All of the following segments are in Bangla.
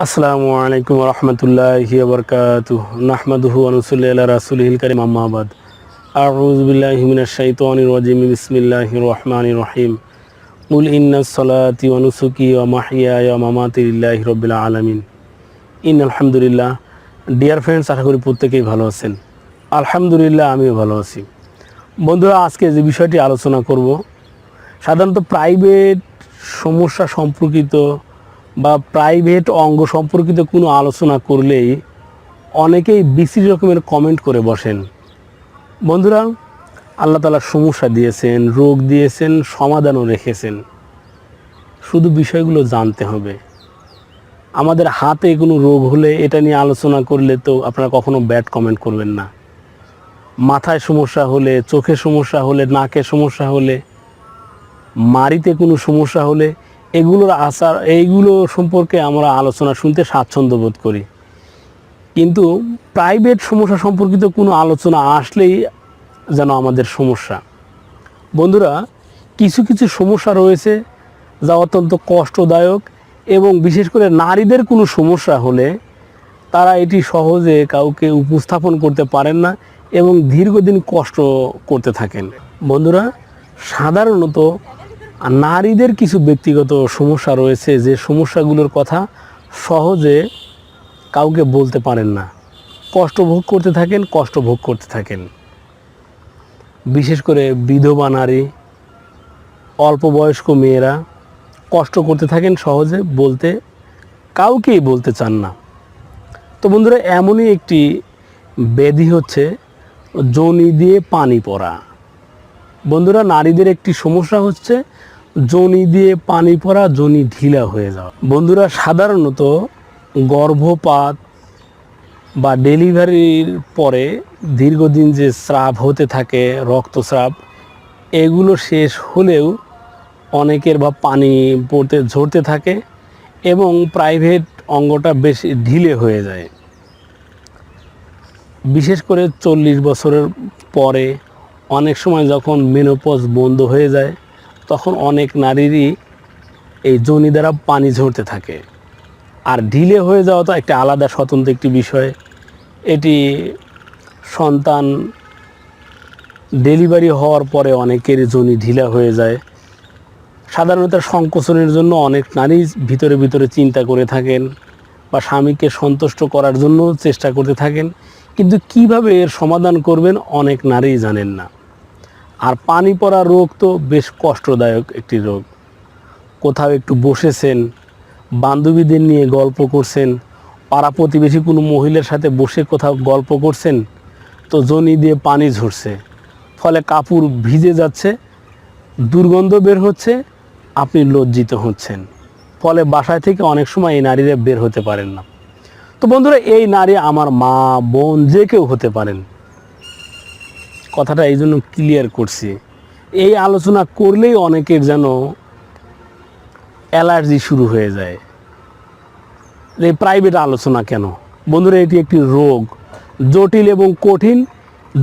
আসসালামু আলাইকুম রহমতুল্লাহি ওয়াবারাকাতুহু নাহমাদুহু ওয়া নুসাল্লি আলা রাসূলিহিল কারীম আম্মা বাদ আউযু বিল্লাহি মিনাশ শাইতানির রাজিম বিসমিল্লাহির রহমানির রহিম কুল ইন্নাস সালাতি ওয়া নুসুকি ওয়া মাহইয়ায়া ওয়া মামাতি লিল্লাহি রাব্বিল আলামিন ইন্নাল হামদুলিল্লাহ। ডিয়ার ফ্রেন্ডস, আশা করি প্রত্যেকেই ভালো আছেন। আলহামদুলিল্লাহ, আমিও ভালো আছি। বন্ধুরা, আজকে যে বিষয়টি আলোচনা করব, সাধারণত প্রাইভেট সমস্যা সম্পর্কিত বা প্রাইভেট অঙ্গ সম্পর্কিত কোনো আলোচনা করলেই অনেকেই বিশ্রী রকমের কমেন্ট করে বসেন। বন্ধুরা, আল্লাহ তাআলা সমস্যা দিয়েছেন, রোগ দিয়েছেন, সমাধানও রেখেছেন। শুধু বিষয়গুলো জানতে হবে। আমাদের হাতে কোনো রোগ হলে এটা নিয়ে আলোচনা করলে তো আপনারা কখনো ব্যাড কমেন্ট করবেন না। মাথায় সমস্যা হলে, চোখে সমস্যা হলে, নাকে সমস্যা হলে, মাড়িতে কোনো সমস্যা হলে এইগুলো সম্পর্কে আমরা আলোচনা শুনতে স্বাচ্ছন্দ্য বোধ করি। কিন্তু প্রাইভেট সমস্যা সম্পর্কিত কোনো আলোচনা আসলেই যেন আমাদের সমস্যা। বন্ধুরা, কিছু কিছু সমস্যা রয়েছে যা অত্যন্ত কষ্টদায়ক, এবং বিশেষ করে নারীদের কোনো সমস্যা হলে তারা এটি সহজে কাউকে উপস্থাপন করতে পারেন না এবং দীর্ঘদিন কষ্ট করতে থাকেন। বন্ধুরা, সাধারণত নারীদের কিছু ব্যক্তিগত সমস্যা রয়েছে যে সমস্যাগুলোর কথা সহজে কাউকে বলতে পারেন না, কষ্ট ভোগ করতে থাকেন। বিশেষ করে বিধবা নারী, অল্প বয়স্ক মেয়েরা কষ্ট করতে থাকেন, সহজে কাউকেই বলতে চান না। তো বন্ধুরা, এমনই একটি ব্যাধি হচ্ছে যোনি দিয়ে পানি পড়া। বন্ধুরা, নারীদের একটি সমস্যা হচ্ছে যোনি দিয়ে পানি পড়া, যোনি ঢিলা হয়ে যাওয়া। বন্ধুরা, সাধারণত গর্ভপাত বা ডেলিভারির পরে দীর্ঘদিন যে স্রাব হতে থাকে, রক্তস্রাব, এগুলো শেষ হলেও অনেকের বা পানি পড়তে ঝরতে থাকে এবং প্রাইভেট অঙ্গটা বেশি ঢিলে হয়ে যায়। বিশেষ করে 40 বছরের পরে অনেক সময় যখন মেনোপজ বন্ধ হয়ে যায়, তখন অনেক নারীরই এই যোনি দ্বারা পানি ঝরতে থাকে। আর ঢিলে হয়ে যাওয়া তো একটা আলাদা স্বতন্ত্র একটি বিষয়। এটি সন্তান ডেলিভারি হওয়ার পরে অনেকের যোনি ঢিলা হয়ে যায়। সাধারণত সংকোচনের জন্য অনেক নারী ভিতরে ভিতরে চিন্তা করে থাকেন বা স্বামীকে সন্তুষ্ট করার জন্য চেষ্টা করতে থাকেন, কিন্তু কিভাবে এর সমাধান করবেন অনেক নারীই জানেন না। আর পানি পড়া রোগ তো বেশ কষ্টদায়ক একটি রোগ। কোথাও একটু বসেছেন, বান্ধবীদের নিয়ে গল্প করছেন, পাড়া প্রতিবেশী কোনো মহিলার সাথে বসে কোথাও গল্প করছেন, তো যোনি দিয়ে পানি ঝরছে, ফলে কাপড় ভিজে যাচ্ছে, দুর্গন্ধ বের হচ্ছে, আপনি লজ্জিত হচ্ছেন, ফলে বাসায় থেকে অনেক সময় এই নারীরা বের হতে পারেন না। তো বন্ধুরা, এই নারী আমার মা, বোন, যে কেউ হতে পারেন। কথাটা এই জন্য ক্লিয়ার করছি, এই আলোচনা করলেই অনেকের যেন অ্যালার্জি শুরু হয়ে যায়। এই প্রাইভেট আলোচনা কেন? বন্ধুরা, এটি একটি রোগ, জটিল এবং কঠিন,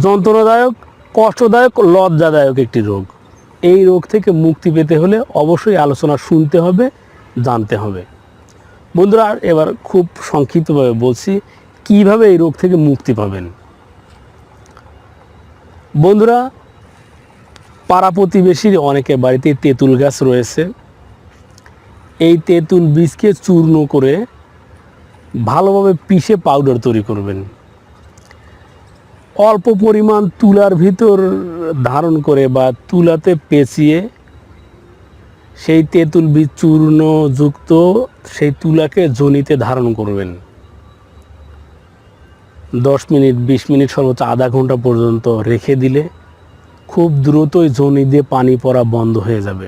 যন্ত্রণাদায়ক, কষ্টদায়ক, লজ্জাদায়ক একটি রোগ। এই রোগ থেকে মুক্তি পেতে হলে অবশ্যই আলোচনা শুনতে হবে, জানতে হবে। বন্ধুরা, এবার খুব সংক্ষিপ্তভাবে বলছি কিভাবে এই রোগ থেকে মুক্তি পাবেন। বন্ধুরা, পাড়া প্রতিবেশীর অনেকের বাড়িতে তেঁতুল গাছ রয়েছে। এই তেঁতুল বীজকে চূর্ণ করে ভালোভাবে পিষে পাউডার তৈরি করবেন। অল্প পরিমাণ তুলার ভিতর ধারণ করে বা তুলাতে পেঁচিয়ে সেই তেঁতুল বীজ চূর্ণযুক্ত সেই তুলাকে যোনিতে ধারণ করবেন। 10 মিনিট, 20 মিনিট, সর্বোচ্চ আধা ঘন্টা পর্যন্ত রেখে দিলে খুব দ্রুতই যোনি দিয়ে পানি পড়া বন্ধ হয়ে যাবে।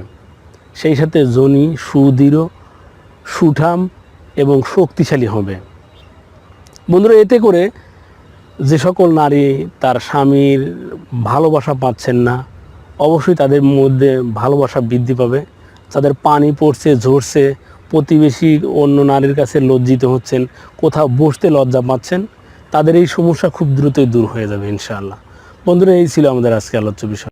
সেই সাথে যোনি সুদৃঢ়, সুঠাম এবং শক্তিশালী হবে। বন্ধুরা, এতে করে যে সকল নারী তার স্বামীর ভালোবাসা পাচ্ছেন না, অবশ্যই তাদের মধ্যে ভালোবাসা বৃদ্ধি পাবে। তাদের পানি পড়ছে, ঝরছে, প্রতিবেশী অন্য নারীর কাছে লজ্জিত হচ্ছেন, কোথাও বসতে লজ্জা পাচ্ছেন, তাদের এই সমস্যা খুব দ্রুতই দূর হয়ে যাবে ইনশাআল্লাহ। বন্ধুরা, এই ছিল আমাদের আজকে আলোচ্য বিষয়।